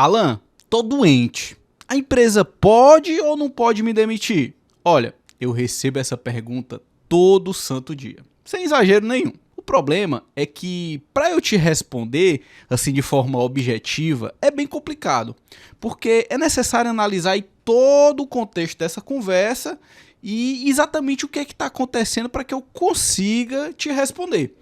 Alan, tô doente. A empresa pode ou não pode me demitir? Olha, eu recebo essa pergunta todo santo dia, sem exagero nenhum. O problema é que, para eu te responder assim de forma objetiva, é bem complicado, porque é necessário analisar aí todo o contexto dessa conversa e exatamente o que é que está acontecendo para que eu consiga te responder.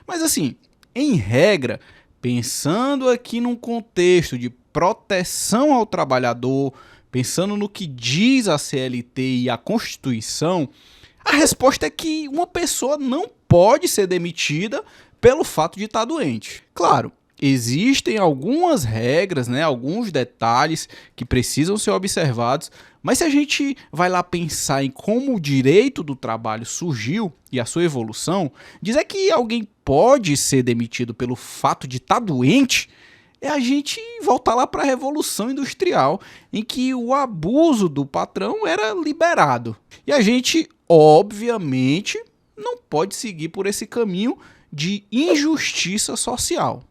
Mas assim, em regra, pensando aqui num contexto de proteção ao trabalhador, pensando no que diz a CLT e a Constituição, a resposta é que uma pessoa não pode ser demitida pelo fato de estar doente. Claro, existem algumas regras, alguns detalhes que precisam ser observados, mas se a gente vai lá pensar em como o direito do trabalho surgiu e a sua evolução, dizer que alguém pode ser demitido pelo fato de estar doente é a gente voltar lá para a Revolução Industrial, em que o abuso do patrão era liberado. E a gente, obviamente, não pode seguir por esse caminho de injustiça social.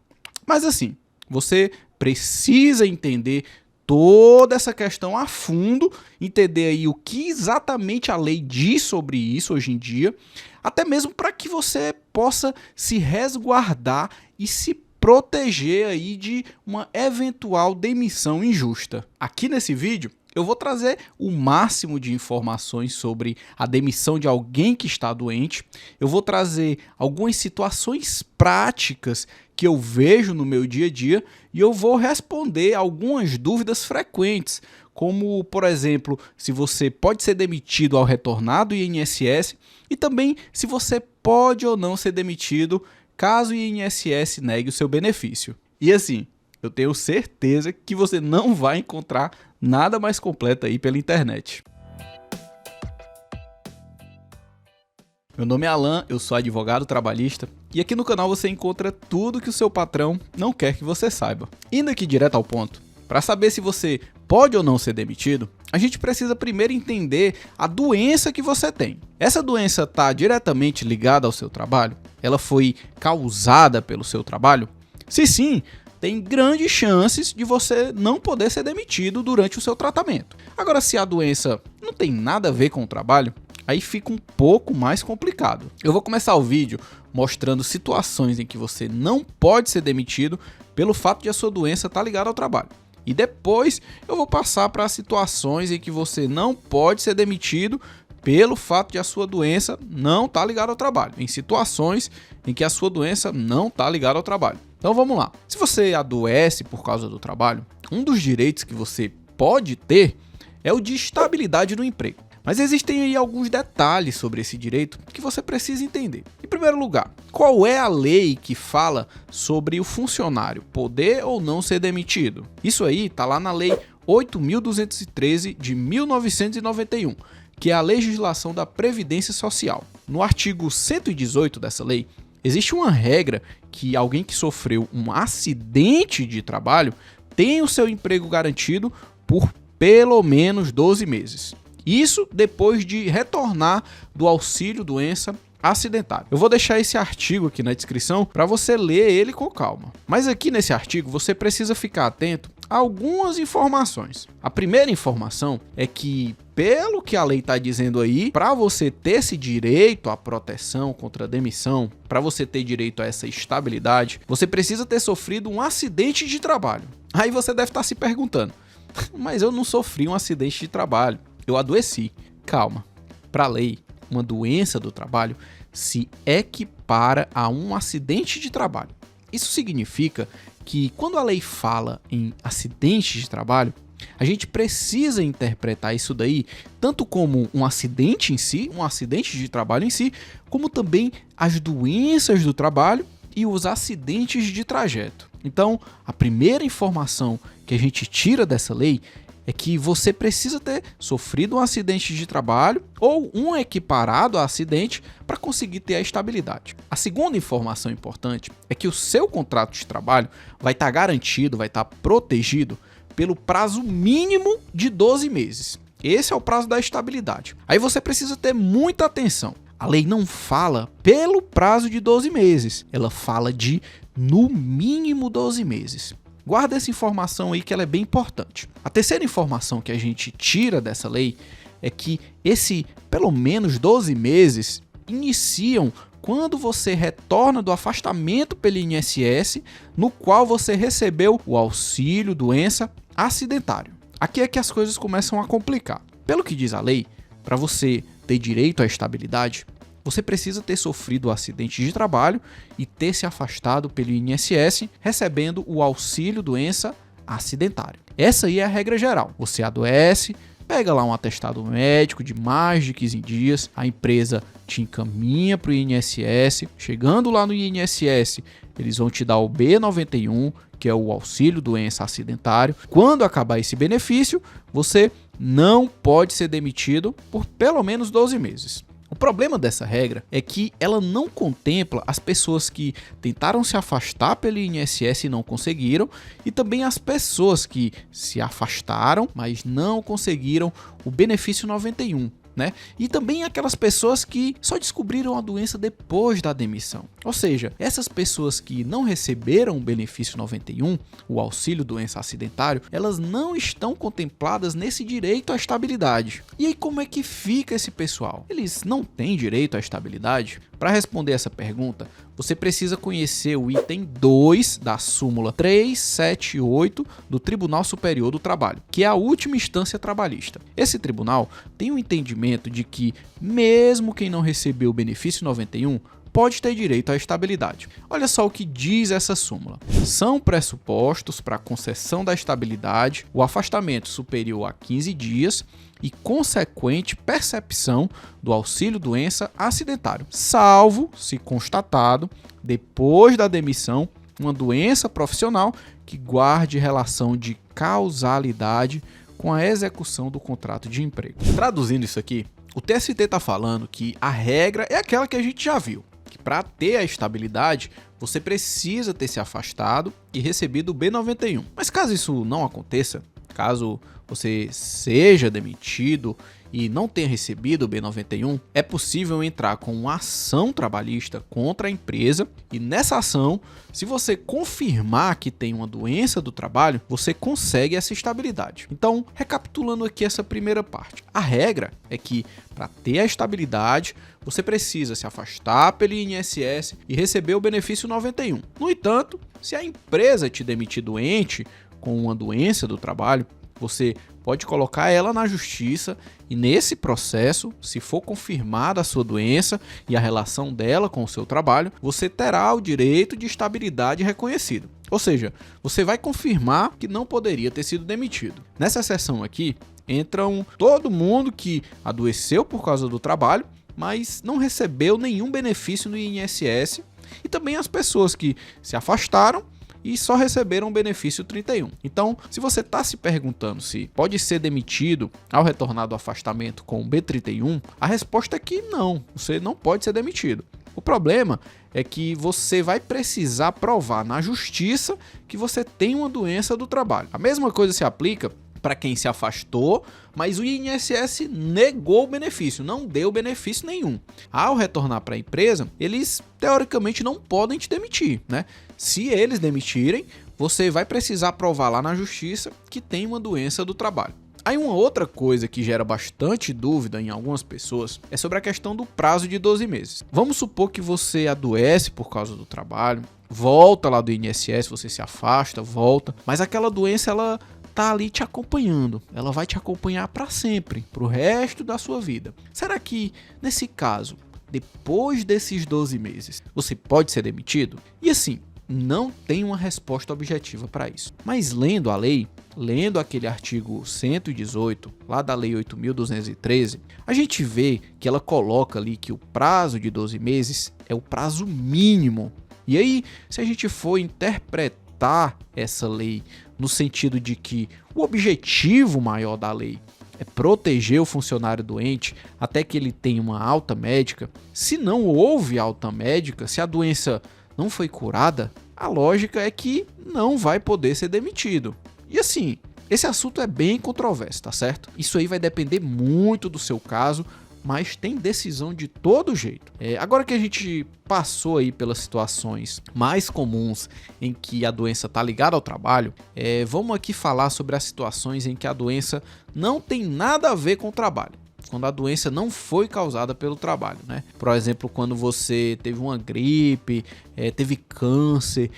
Mas assim, você precisa entender toda essa questão a fundo, entender aí o que exatamente a lei diz sobre isso hoje em dia, até mesmo para que você possa se resguardar e se proteger aí de uma eventual demissão injusta. Aqui nesse vídeo eu vou trazer o máximo de informações sobre a demissão de alguém que está doente. Eu vou trazer algumas situações práticas que eu vejo no meu dia a dia e eu vou responder algumas dúvidas frequentes, como, por exemplo, se você pode ser demitido ao retornar do INSS e também se você pode ou não ser demitido caso o INSS negue o seu benefício. E assim, eu tenho certeza que você não vai encontrar nada mais completo aí pela internet. Meu nome é Alan, eu sou advogado trabalhista e aqui no canal você encontra tudo que o seu patrão não quer que você saiba. Indo aqui direto ao ponto, para saber se você pode ou não ser demitido, a gente precisa primeiro entender a doença que você tem. Essa doença está diretamente ligada ao seu trabalho? Ela foi causada pelo seu trabalho? Se sim, tem grandes chances de você não poder ser demitido durante o seu tratamento. Agora, se a doença não tem nada a ver com o trabalho, aí fica um pouco mais complicado. Eu vou começar o vídeo mostrando situações em que você não pode ser demitido pelo fato de a sua doença estar ligada ao trabalho. E depois eu vou passar para situações em que você não pode ser demitido pelo fato de a sua doença não estar ligada ao trabalho. Em situações em que a sua doença não está ligada ao trabalho. Então vamos lá. Se você adoece por causa do trabalho, um dos direitos que você pode ter é o de estabilidade no emprego. Mas existem aí alguns detalhes sobre esse direito que você precisa entender. Em primeiro lugar, qual é a lei que fala sobre o funcionário poder ou não ser demitido? Isso aí está lá na Lei 8.213 de 1991, que é a legislação da Previdência Social. No artigo 118 dessa lei, existe uma regra que alguém que sofreu um acidente de trabalho tem o seu emprego garantido por pelo menos 12 meses. Isso depois de retornar do auxílio doença acidentário. Eu vou deixar esse artigo aqui na descrição para você ler ele com calma. Mas aqui nesse artigo você precisa ficar atento a algumas informações. A primeira informação é que, pelo que a lei está dizendo aí, para você ter esse direito à proteção contra a demissão, para você ter direito a essa estabilidade, você precisa ter sofrido um acidente de trabalho. Aí você deve estar se perguntando, mas eu não sofri um acidente de trabalho. Eu adoeci. Calma. Para a lei, uma doença do trabalho se equipara a um acidente de trabalho. Isso significa que quando a lei fala em acidente de trabalho, a gente precisa interpretar isso daí tanto como um acidente em si, um acidente de trabalho em si, como também as doenças do trabalho e os acidentes de trajeto. Então, a primeira informação que a gente tira dessa lei é que você precisa ter sofrido um acidente de trabalho ou um equiparado a acidente para conseguir ter a estabilidade. A segunda informação importante é que o seu contrato de trabalho vai estar garantido, vai estar protegido pelo prazo mínimo de 12 meses. Esse é o prazo da estabilidade. Aí você precisa ter muita atenção. A lei não fala pelo prazo de 12 meses, ela fala de no mínimo 12 meses. Guarda essa informação aí que ela é bem importante. A terceira informação que a gente tira dessa lei é que pelo menos 12 meses iniciam quando você retorna do afastamento pelo INSS, no qual você recebeu o auxílio doença acidentário. Aqui é que as coisas começam a complicar. Pelo que diz a lei, para você ter direito à estabilidade, você precisa ter sofrido um acidente de trabalho e ter se afastado pelo INSS, recebendo o auxílio doença acidentário. Essa aí é a regra geral. Você adoece, pega lá um atestado médico de mais de 15 dias, a empresa te encaminha para o INSS, chegando lá no INSS, eles vão te dar o B91, que é o auxílio doença acidentário. Quando acabar esse benefício, você não pode ser demitido por pelo menos 12 meses. O problema dessa regra é que ela não contempla as pessoas que tentaram se afastar pelo INSS e não conseguiram, e também as pessoas que se afastaram, mas não conseguiram o benefício 91. E também aquelas pessoas que só descobriram a doença depois da demissão. Ou seja, essas pessoas que não receberam o benefício 91, o auxílio doença acidentário, elas não estão contempladas nesse direito à estabilidade. E aí como é que fica esse pessoal? Eles não têm direito à estabilidade? Para responder essa pergunta, você precisa conhecer o item 2 da súmula 378 do Tribunal Superior do Trabalho, que é a última instância trabalhista. Esse tribunal tem um entendimento de que, mesmo quem não recebeu o benefício 91, pode ter direito à estabilidade. Olha só o que diz essa súmula. São pressupostos para a concessão da estabilidade o afastamento superior a 15 dias e consequente percepção do auxílio-doença acidentário, salvo se constatado, depois da demissão, uma doença profissional que guarde relação de causalidade com a execução do contrato de emprego. Traduzindo isso aqui, o TST está falando que a regra é aquela que a gente já viu, que para ter a estabilidade, você precisa ter se afastado e recebido o B91. Mas caso isso não aconteça, caso você seja demitido e não tenha recebido o B91, é possível entrar com uma ação trabalhista contra a empresa, e nessa ação, se você confirmar que tem uma doença do trabalho, você consegue essa estabilidade. Então, recapitulando aqui essa primeira parte, a regra é que para ter a estabilidade, você precisa se afastar pelo INSS e receber o benefício 91. No entanto, se a empresa te demitir doente com uma doença do trabalho, você pode colocar ela na justiça e nesse processo, se for confirmada a sua doença e a relação dela com o seu trabalho, você terá o direito de estabilidade reconhecido. Ou seja, você vai confirmar que não poderia ter sido demitido. Nessa seção aqui, entram todo mundo que adoeceu por causa do trabalho, mas não recebeu nenhum benefício no INSS, e também as pessoas que se afastaram e só receberam o benefício 31. Então, se você está se perguntando se pode ser demitido ao retornar do afastamento com o B31, a resposta é que não, você não pode ser demitido. O problema é que você vai precisar provar na justiça que você tem uma doença do trabalho. A mesma coisa se aplica para quem se afastou, mas o INSS negou o benefício, não deu benefício nenhum. Ao retornar para a empresa, eles teoricamente não podem te demitir, Se eles demitirem, você vai precisar provar lá na justiça que tem uma doença do trabalho. Aí uma outra coisa que gera bastante dúvida em algumas pessoas é sobre a questão do prazo de 12 meses. Vamos supor que você adoece por causa do trabalho, volta lá do INSS, você se afasta, volta, mas aquela doença ela tá ali te acompanhando, ela vai te acompanhar para sempre, para o resto da sua vida. Será que, nesse caso, depois desses 12 meses, você pode ser demitido? E assim, não tem uma resposta objetiva para isso. Mas lendo a lei, lendo aquele artigo 118, lá da Lei 8.213, a gente vê que ela coloca ali que o prazo de 12 meses é o prazo mínimo. E aí, se a gente for interpretar essa lei no sentido de que o objetivo maior da lei é proteger o funcionário doente até que ele tenha uma alta médica, se não houve alta médica, se a doença não foi curada, a lógica é que não vai poder ser demitido. E assim, esse assunto é bem controverso, tá certo? Isso aí vai depender muito do seu caso, mas tem decisão de todo jeito. Agora que a gente passou aí pelas situações mais comuns em que a doença está ligada ao trabalho, vamos aqui falar sobre as situações em que a doença não tem nada a ver com o trabalho. Quando a doença não foi causada pelo trabalho, né? Por exemplo, quando você teve uma gripe, teve câncer,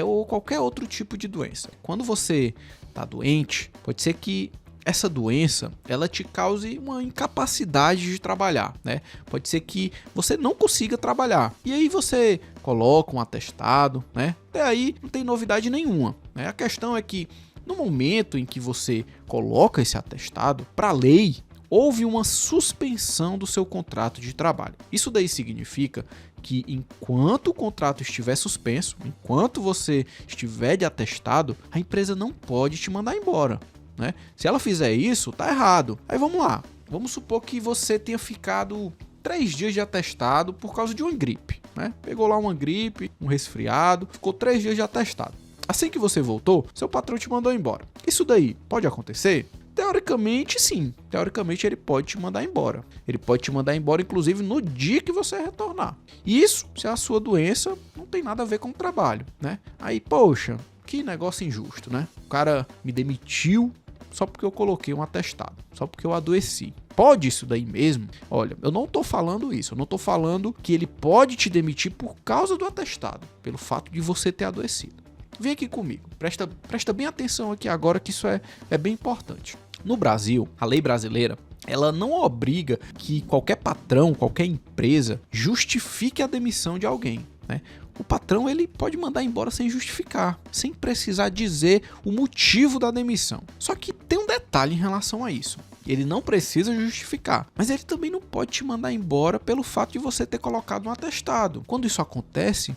ou qualquer outro tipo de doença. Quando você está doente, pode ser que essa doença, ela te cause uma incapacidade de trabalhar, né? Pode ser que você não consiga trabalhar. E aí você coloca um atestado, né? Até aí não tem novidade nenhuma, né? A questão é que no momento em que você coloca esse atestado, para a lei, houve uma suspensão do seu contrato de trabalho. Isso daí significa que enquanto o contrato estiver suspenso, enquanto você estiver de atestado, a empresa não pode te mandar embora, né? Se ela fizer isso, tá errado. Aí vamos lá. Vamos supor que você tenha ficado 3 dias de atestado por causa de uma gripe, né? Pegou lá uma gripe, um resfriado, ficou 3 dias de atestado. Assim que você voltou, seu patrão te mandou embora. Isso daí pode acontecer? Teoricamente, sim. Teoricamente, ele pode te mandar embora. Ele pode te mandar embora, inclusive, no dia que você retornar. Isso se a sua doença não tem nada a ver com o trabalho, né? Aí, poxa, que negócio injusto, né? O cara me demitiu só porque eu coloquei um atestado, só porque eu adoeci. Pode isso daí mesmo? Olha, eu não tô falando isso. Eu não tô falando que ele pode te demitir por causa do atestado, pelo fato de você ter adoecido. Vem aqui comigo. Presta bem atenção aqui agora, que isso é bem importante. No Brasil, a lei brasileira, ela não obriga que qualquer patrão, qualquer empresa justifique a demissão de alguém, né? O patrão, ele pode mandar embora sem justificar, sem precisar dizer o motivo da demissão. Só que tem um detalhe em relação a isso. Ele não precisa justificar, mas ele também não pode te mandar embora pelo fato de você ter colocado um atestado. Quando isso acontece,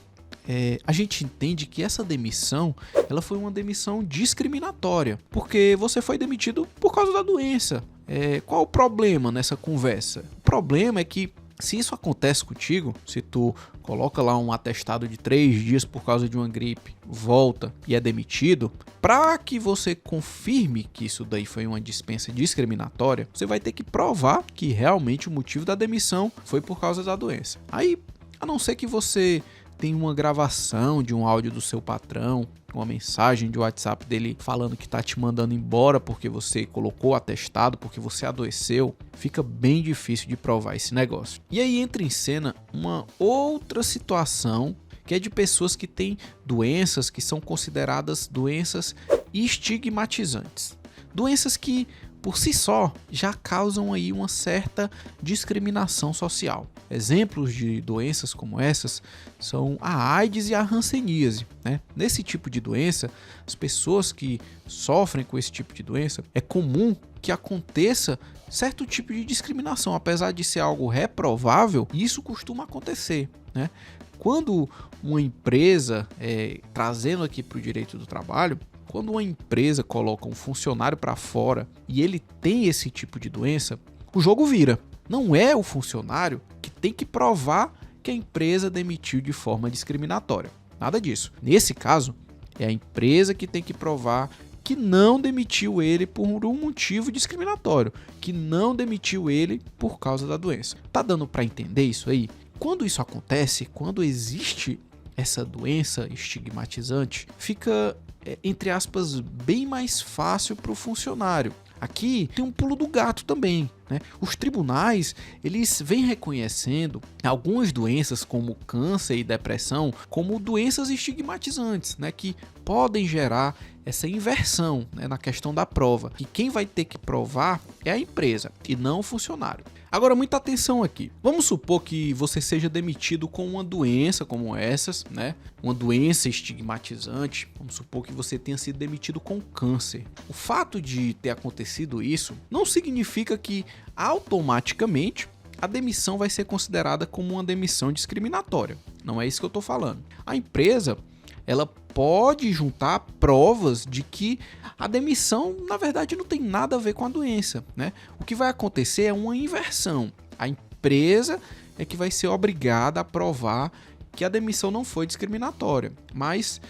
a gente entende que essa demissão, ela foi uma demissão discriminatória, porque você foi demitido por causa da doença. Qual o problema nessa conversa? O problema é que se isso acontece contigo, se tu coloca lá um atestado de 3 dias por causa de uma gripe, volta e é demitido, para que você confirme que isso daí foi uma dispensa discriminatória, você vai ter que provar que realmente o motivo da demissão foi por causa da doença. Aí, a não ser que você tem uma gravação de um áudio do seu patrão, uma mensagem de WhatsApp dele falando que tá te mandando embora porque você colocou atestado, porque você adoeceu, fica bem difícil de provar esse negócio. E aí entra em cena uma outra situação, que é de pessoas que têm doenças que são consideradas doenças estigmatizantes. Doenças que, por si só, já causam aí uma certa discriminação social. Exemplos de doenças como essas são a AIDS e a hanseníase, né? Nesse tipo de doença, as pessoas que sofrem com esse tipo de doença, é comum que aconteça certo tipo de discriminação. Apesar de ser algo reprovável, isso costuma acontecer, né? Quando uma empresa, trazendo aqui para o direito do trabalho, quando uma empresa coloca um funcionário para fora e ele tem esse tipo de doença, o jogo vira. Não é o funcionário que tem que provar que a empresa demitiu de forma discriminatória. Nada disso. Nesse caso, é a empresa que tem que provar que não demitiu ele por um motivo discriminatório, que não demitiu ele por causa da doença. Tá dando para entender isso aí? Quando isso acontece, quando existe essa doença estigmatizante, fica, entre aspas, bem mais fácil para o funcionário. Aqui tem um pulo do gato também, né? Os tribunais, eles vêm reconhecendo algumas doenças como câncer e depressão como doenças estigmatizantes, né? Que podem gerar essa inversão, né, na questão da prova. E quem vai ter que provar é a empresa e não o funcionário. Agora, muita atenção aqui. Vamos supor que você seja demitido com uma doença como essas, né? Uma doença estigmatizante. Vamos supor que você tenha sido demitido com câncer. O fato de ter acontecido isso não significa que automaticamente a demissão vai ser considerada como uma demissão discriminatória. Não é isso que eu estou falando. A empresa, ela pode juntar provas de que a demissão, na verdade, não tem nada a ver com a doença, né? O que vai acontecer é uma inversão. A empresa é que vai ser obrigada a provar que a demissão não foi discriminatória. Mas,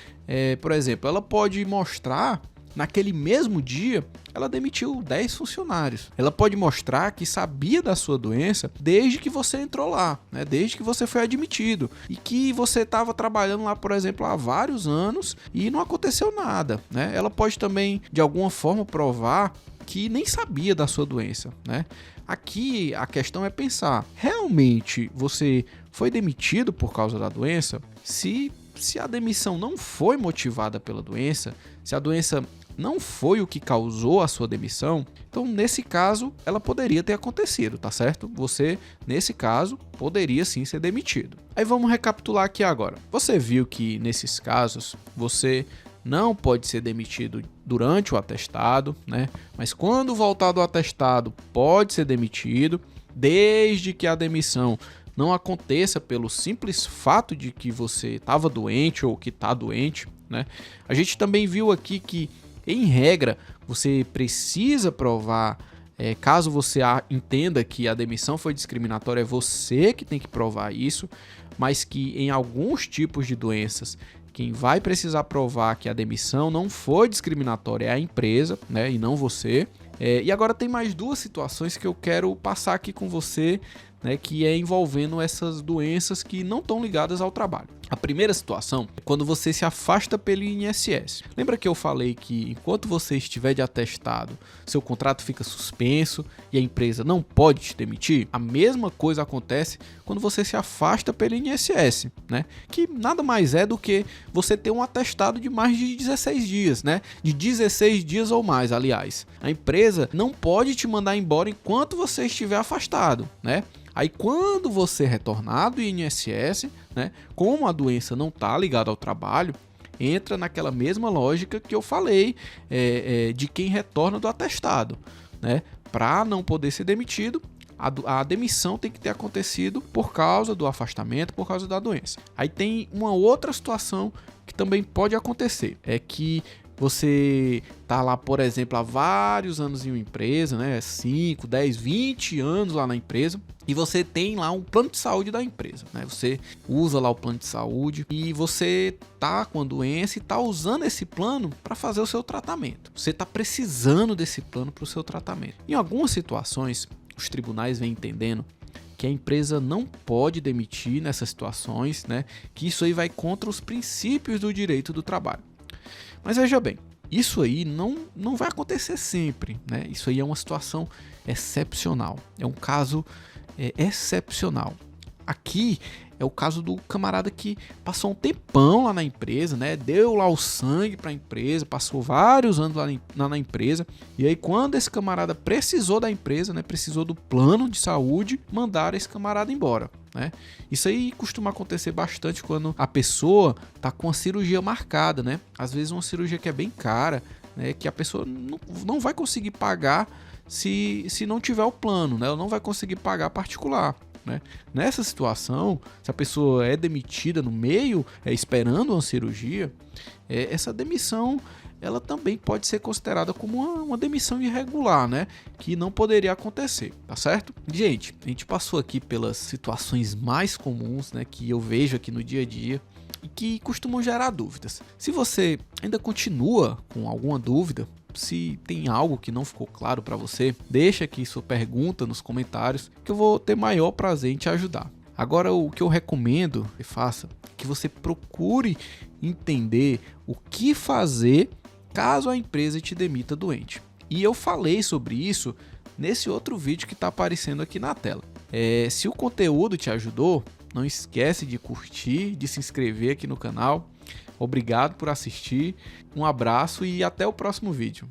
por exemplo, ela pode mostrar naquele mesmo dia, ela demitiu 10 funcionários. Ela pode mostrar que sabia da sua doença desde que você entrou lá, né? Desde que você foi admitido. E que você estava trabalhando lá, por exemplo, há vários anos e não aconteceu nada, né? Ela pode também, de alguma forma, provar que nem sabia da sua doença, né? Aqui a questão é pensar, realmente você foi demitido por causa da doença? Se a demissão não foi motivada pela doença, se a doença não foi o que causou a sua demissão, então nesse caso ela poderia ter acontecido, tá certo? Você, nesse caso, poderia sim ser demitido. Aí vamos recapitular aqui agora. Você viu que nesses casos você não pode ser demitido durante o atestado, né? Mas quando voltar do atestado, pode ser demitido, desde que a demissão não aconteça pelo simples fato de que você estava doente ou que está doente, né? A gente também viu aqui que, em regra, você precisa provar, caso você entenda que a demissão foi discriminatória, é você que tem que provar isso, mas que em alguns tipos de doenças, quem vai precisar provar que a demissão não foi discriminatória é a empresa, né, e não você. E agora tem mais duas situações que eu quero passar aqui com você, né, que é envolvendo essas doenças que não estão ligadas ao trabalho. A primeira situação é quando você se afasta pelo INSS. Lembra que eu falei que enquanto você estiver de atestado, seu contrato fica suspenso e a empresa não pode te demitir? A mesma coisa acontece quando você se afasta pelo INSS, né? Que nada mais é do que você ter um atestado de mais de 16 dias, né? De 16 dias ou mais, aliás. A empresa não pode te mandar embora enquanto você estiver afastado, né? Aí quando você retornar do INSS, né, como a doença não está ligada ao trabalho, entra naquela mesma lógica que eu falei de quem retorna do atestado, né? Para não poder ser demitido, a demissão tem que ter acontecido por causa do afastamento, por causa da doença. Aí tem uma outra situação que também pode acontecer, é que você tá lá, por exemplo, há vários anos em uma empresa, né? 5, 10, 20 anos lá na empresa, e você tem lá um plano de saúde da empresa, né? Você usa lá o plano de saúde e você tá com a doença e tá usando esse plano para fazer o seu tratamento. Você tá precisando desse plano para o seu tratamento. Em algumas situações, os tribunais vêm entendendo que a empresa não pode demitir nessas situações, né? Que isso aí vai contra os princípios do direito do trabalho. Mas veja bem, isso aí não vai acontecer sempre, né? Isso aí é uma situação excepcional, é um caso excepcional. Aqui é o caso do camarada que passou um tempão lá na empresa, né? Deu lá o sangue para a empresa, passou vários anos lá na empresa, e aí quando esse camarada precisou da empresa, né? Precisou do plano de saúde, mandaram esse camarada embora, né? Isso aí costuma acontecer bastante quando a pessoa tá com a cirurgia marcada, né? Às vezes uma cirurgia que é bem cara, né? Que a pessoa não vai conseguir pagar se não tiver o plano, né? Ela não vai conseguir pagar particular, né? Nessa situação, se a pessoa é demitida no meio, esperando uma cirurgia, essa demissão ela também pode ser considerada como uma demissão irregular, né? Que não poderia acontecer, tá certo? Gente, a gente passou aqui pelas situações mais comuns, né? Que eu vejo aqui no dia a dia e que costumam gerar dúvidas. Se você ainda continua com alguma dúvida, se tem algo que não ficou claro para você, deixa aqui sua pergunta nos comentários que eu vou ter maior prazer em te ajudar. Agora, o que eu recomendo que faça é que você procure entender o que fazer caso a empresa te demita doente. E eu falei sobre isso nesse outro vídeo que está aparecendo aqui na tela. Se o conteúdo te ajudou, não esquece de curtir, de se inscrever aqui no canal. Obrigado por assistir, um abraço e até o próximo vídeo.